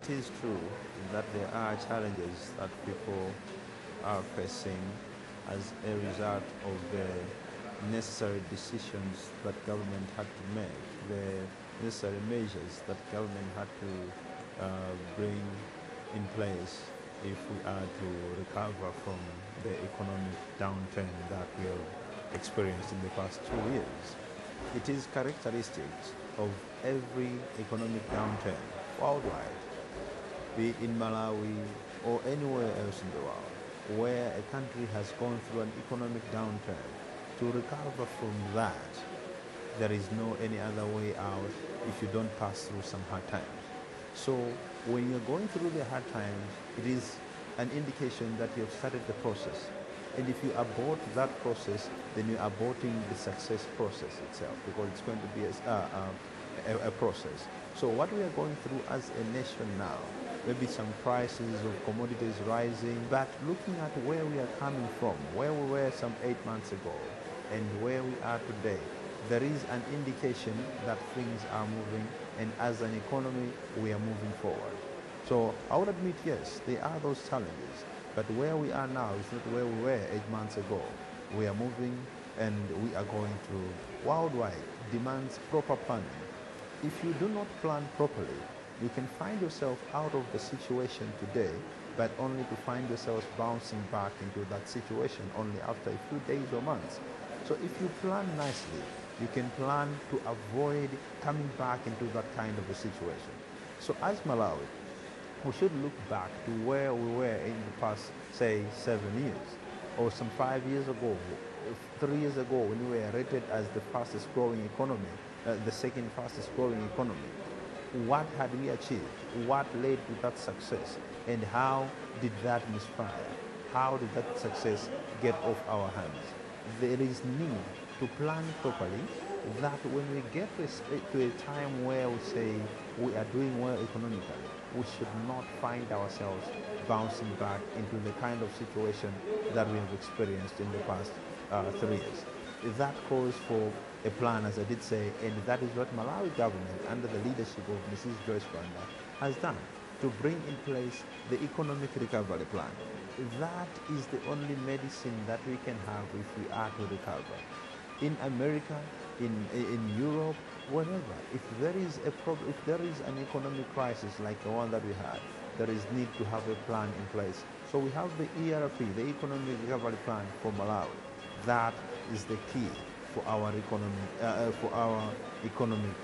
It is true that there are challenges that people are facing as a result of the necessary decisions that government had to make, the necessary measures that government had to bring in place if we are to recover from the economic downturn that we have experienced in the past 2 years. It is characteristic of every economic downturn worldwide, be it in Malawi or anywhere else in the world, where a country has gone through an economic downturn. To recover from that, there is no any other way out if you don't pass through some hard times. So when you're going through the hard times, it is an indication that you have started the process. And if you abort that process, then you're aborting the success process itself, because it's going to be a process. So what we are going through as a nation now, maybe some prices of commodities rising, but looking at where we are coming from, where we were some 8 months ago, and where we are today, there is an indication that things are moving, and as an economy, we are moving forward. So I would admit, yes, there are those challenges, but where we are now is not where we were 8 months ago. We are moving, and we are going through worldwide demands proper planning. If you do not plan properly, you can find yourself out of the situation today, but only to find yourselves bouncing back into that situation only after a few days or months. So if you plan nicely, you can plan to avoid coming back into that kind of a situation. So as Malawi, we should look back to where we were in the past, say, 7 years, or some 5 years ago, 3 years ago, when we were rated as the fastest growing economy, the second fastest growing economy. What had we achieved? What led to that success? And how did that misfire? How did that success get off our hands? There is need to plan properly, that when we get to a time where we say we are doing well economically, we should not find ourselves bouncing back into the kind of situation that we have experienced in the past 3 years. That calls for a plan, as I did say, and that is what Malawi government, under the leadership of Mrs. Joyce Banda, has done to bring in place the economic recovery plan. That is the only medicine that we can have if we are to recover. In America, in Europe, wherever, if there is a problem, if there is an economic crisis like the one that we had, there is need to have a plan in place. So we have the ERP, the Economic Recovery Plan for Malawi. That is the key for our economic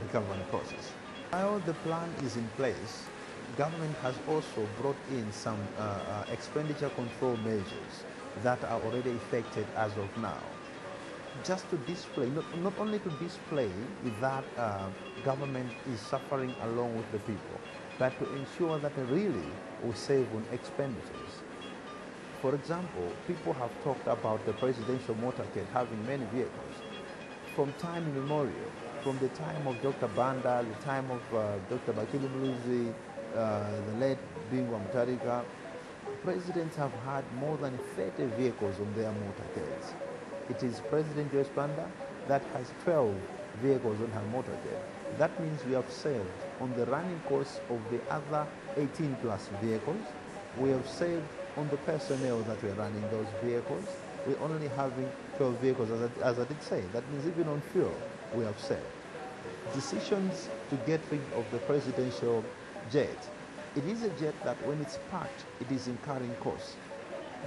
recovery process. While the plan is in place, government has also brought in some expenditure control measures that are already effected as of now, just to display, not only to display that government is suffering along with the people, but to ensure that really we save on expenditures. For example, people have talked about the presidential motorcade having many vehicles. From time immemorial, from the time of Dr. Banda, the time of Dr. Bakili Mluzi, the late Bingwa Mutharika, presidents have had more than 30 vehicles on their motorcades. It is President Joyce Banda that has 12 vehicles on her motorcade. That means we have saved on the running costs of the other 18 plus vehicles. We have saved on the personnel that were running those vehicles. We're only having 12 vehicles, as I did say. That means even on fuel, we have saved. Decisions to get rid of the presidential jet. It is a jet that when it's parked, it is incurring costs.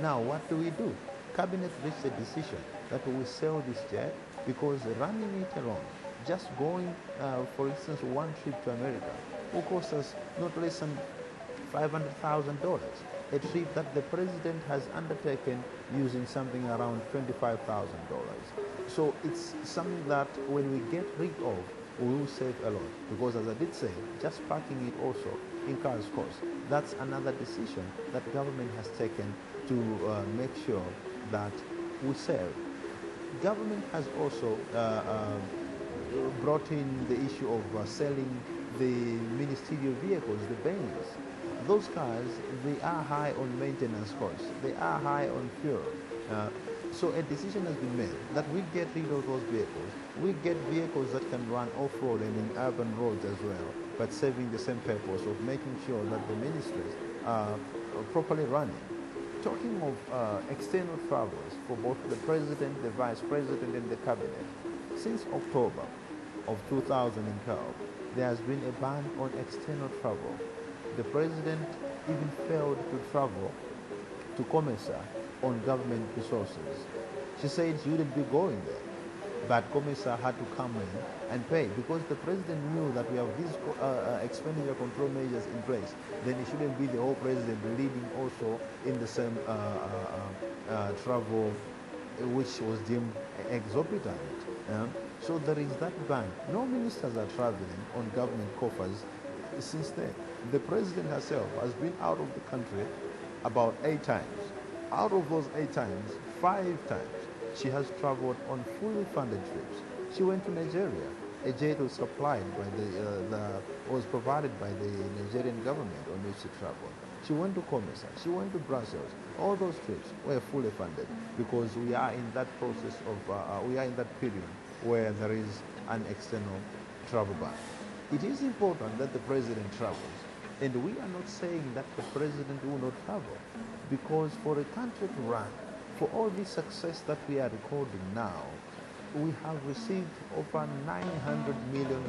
Now, what do? Cabinet reached a decision that we will sell this jet, because running it alone, just going, for instance, one trip to America, will cost us not less than $500,000. A trip that the president has undertaken using something around $25,000. So it's something that when we get rid of, we will save a lot, because as I did say, just parking it also incurs cost. That's another decision that government has taken to make sure that we save. Government has also brought in the issue of selling the ministerial vehicles, the Benz. Those cars, they are high on maintenance costs. They are high on fuel. So a decision has been made that we get rid of those vehicles. We get vehicles that can run off-road and in urban roads as well. but serving the same purpose of making sure that the ministries are properly running. Talking of external travels for both the president, the vice president, and the cabinet, since October of 2012, there has been a ban on external travel. The president even failed to travel to COMESA on government resources. She said she wouldn't be going there, but COMESA had to come in and pay because the president knew that we have these expenditure control measures in place. Then it shouldn't be the whole president leading also in the same travel, which was deemed exorbitant. So there is that ban. No ministers are traveling on government coffers since then. The president herself has been out of the country about 8 times. Out of those 8 times, 5 times she has traveled on fully funded trips. She went to Nigeria. A jet was supplied by was provided by the Nigerian government on which she traveled. She went to COMESA. She went to Brussels. All those trips were fully funded because we are in that process of, we are in that period where there is an external travel ban. It is important that the president travels, and we are not saying that the president will not travel, because for a country to run, for all the success that we are recording now, we have received over $900 million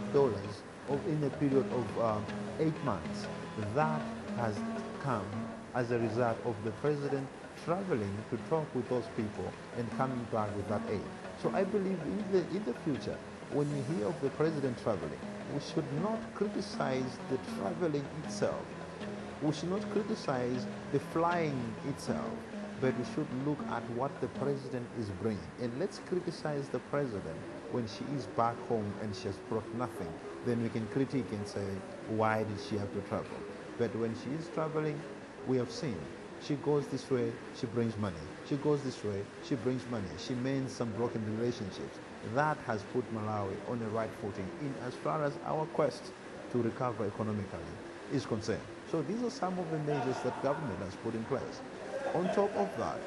in a period of 8 months. That has come as a result of the president traveling to talk with those people and coming back with that aid. So I believe in the future, when we hear of the president traveling, we should not criticize the traveling itself. We should not criticize the flying itself, but we should look at what the president is bringing. And let's criticize the president when she is back home and she has brought nothing. Then we can critique and say, why did she have to travel? But when she is traveling, we have seen she goes this way, she brings money. She goes this way, she brings money. She mends some broken relationships. That has put Malawi on the right footing in as far as our quest to recover economically is concerned. So these are some of the measures that government has put in place. On top of that,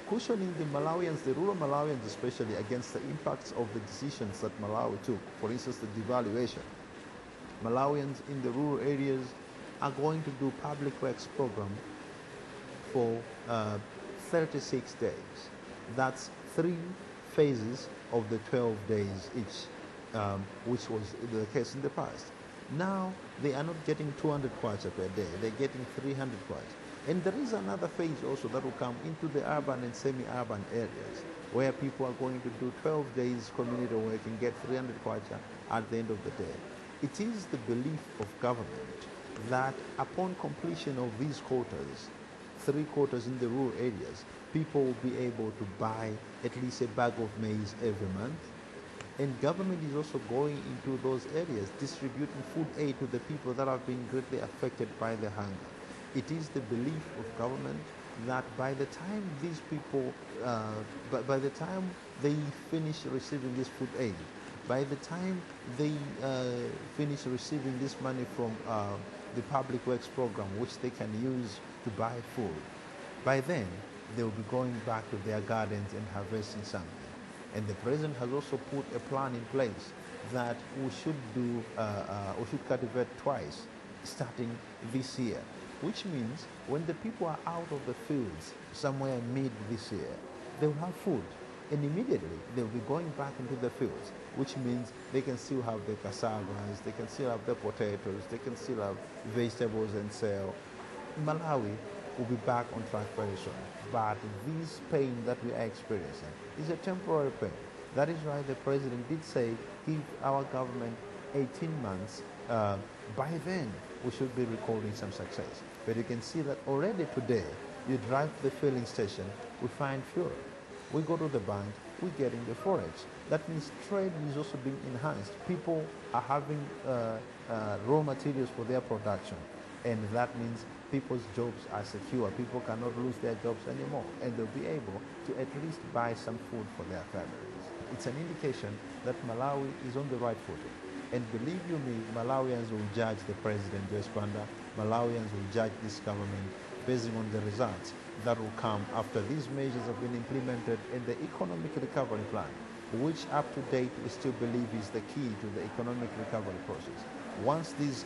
cushioning the Malawians, the rural Malawians especially, against the impacts of the decisions that Malawi took, for instance, the devaluation. Malawians in the rural areas are going to do public works program for 36 days. That's 3 phases of the 12 days each, which was the case in the past. Now they are not getting 200 kwacha per day, they're getting 300 kwacha. And there is another phase also that will come into the urban and semi-urban areas where people are going to do 12 days community work and get 300 kwacha at the end of the day. It is the belief of government that upon completion of these quotas, 3 quarters in the rural areas, people will be able to buy at least a bag of maize every month. And government is also going into those areas, distributing food aid to the people that have been greatly affected by the hunger. It is the belief of government that by the time these people, by the time they finish receiving this food aid, by the time they finish receiving this money from the public works program, which they can use to buy food, by then they will be going back to their gardens and harvesting something. And the president has also put a plan in place that we should do, we should cultivate twice, starting this year, which means when the people are out of the fields somewhere mid this year, they will have food. And immediately they'll be going back into the fields, which means they can still have their cassavas, they can still have their potatoes, they can still have vegetables and sell. Malawi will be back on track very soon. But this pain that we are experiencing is a temporary pain. That is why the president did say, give our government 18 months. By then, we should be recording some success. But you can see that already today, you drive to the filling station, we find fuel. We go to the bank, we're getting the forage. That means trade is also being enhanced. People are having raw materials for their production. And that means people's jobs are secure. People cannot lose their jobs anymore. And they'll be able to at least buy some food for their families. It's an indication that Malawi is on the right footing. And believe you me, Malawians will judge the president, Joyce Banda. Malawians will judge this government based on the results that will come after these measures have been implemented in the economic recovery plan, which up to date we still believe is the key to the economic recovery process. Once this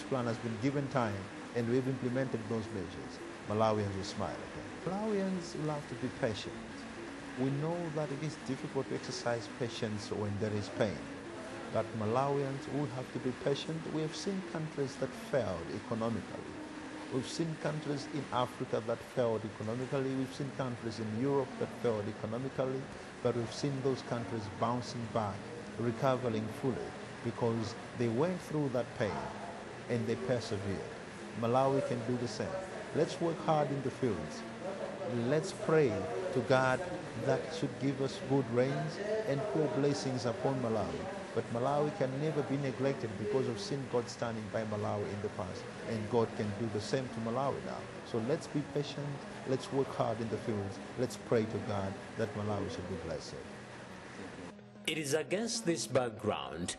plan has been given time and we've implemented those measures, Malawians will smile again. Malawians will have to be patient. We know that it is difficult to exercise patience when there is pain, but Malawians will have to be patient. We have seen countries that failed economically. We've seen countries in Africa that failed economically. We've seen countries in Europe that failed economically, but we've seen those countries bouncing back, recovering fully, because they went through that pain and they persevered. Malawi can do the same. Let's work hard in the fields. Let's pray to God that should give us good rains and pour blessings upon Malawi. But Malawi can never be neglected because we've seen God standing by Malawi in the past, and God can do the same to Malawi now. So let's be patient, let's work hard in the fields, let's pray to God that Malawi should be blessed. It is against this background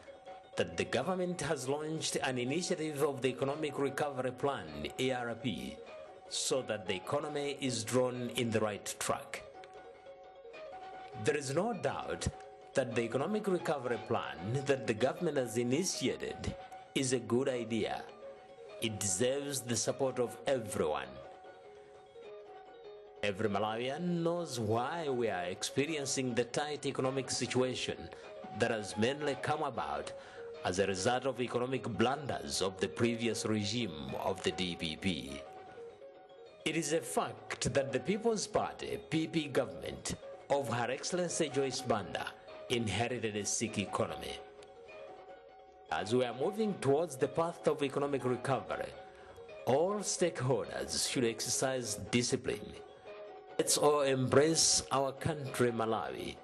that the government has launched an initiative of the Economic Recovery Plan, ERP, so that the economy is drawn in the right track. There is no doubt that the Economic Recovery Plan that the government has initiated is a good idea. It deserves the support of everyone. Every Malawian knows why we are experiencing the tight economic situation that has mainly come about as a result of economic blunders of the previous regime of the DPP. It is a fact that the People's Party, PP government, of Her Excellency Joyce Banda inherited a sick economy. As we are moving towards the path of economic recovery, all stakeholders should exercise discipline. Let's all embrace our country, Malawi.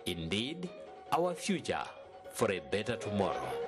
Indeed, our future for a better tomorrow.